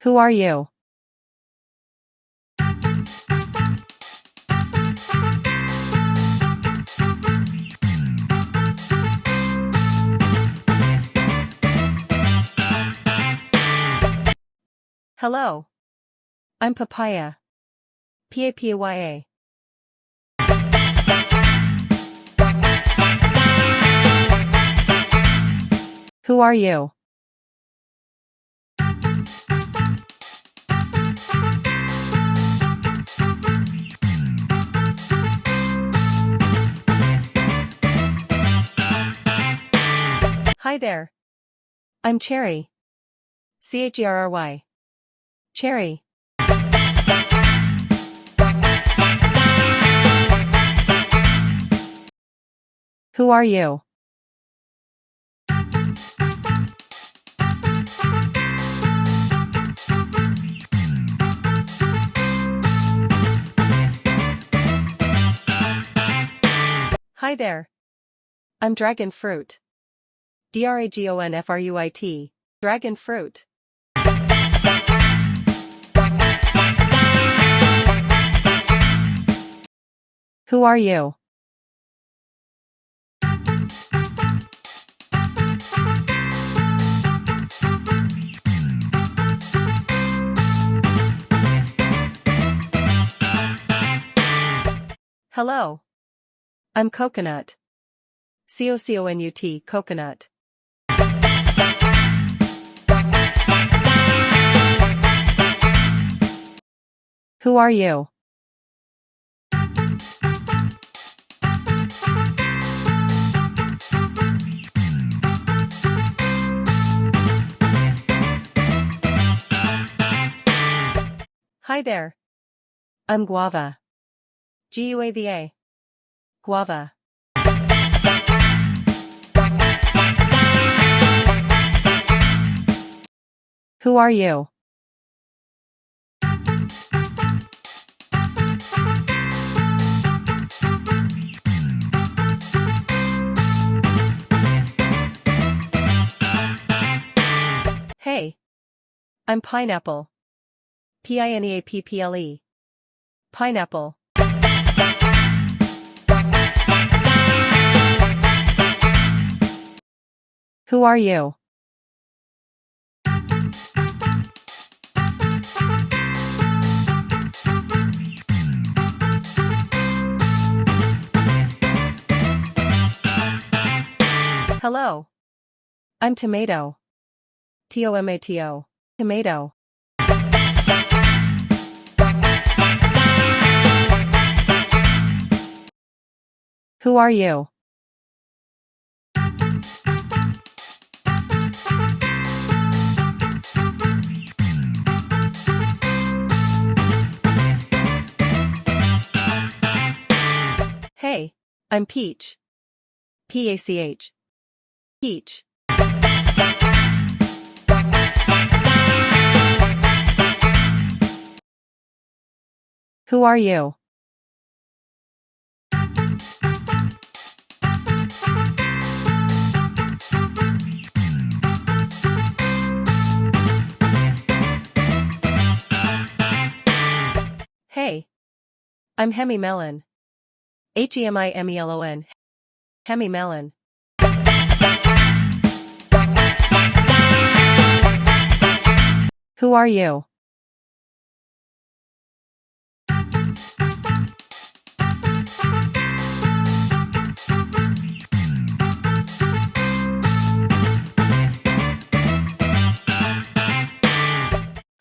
Who are you? Hello. I'm Papaya. Papaya. Who are you? Hi there. I'm Cherry. Cherry. Cherry. Who are you? Hi there. I'm Dragon Fruit. Dragonfruit. Dragon Fruit. Who are you? Hello. I'm Coconut. Coconut. Coconut. Who are you? Hi there. I'm Guava. Guava. Guava. Who are you? Hey. I'm Pineapple. Pineapple. Pineapple. Who are you? Hello. I'm Tomato. Tomato. Tomato. Who are you? Hey. I'm Peach. Pach. Peach. Who are you? Hey. I'm Hemi Melon. Hemimelon. Hemi Melon. Who are you?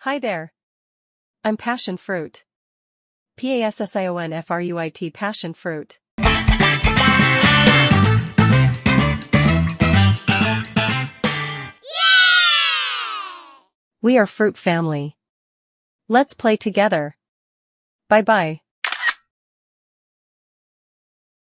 Hi there. I'm Passion Fruit. Passionfruit. Passion Fruit. We are fruit family. Let's play together. Bye bye.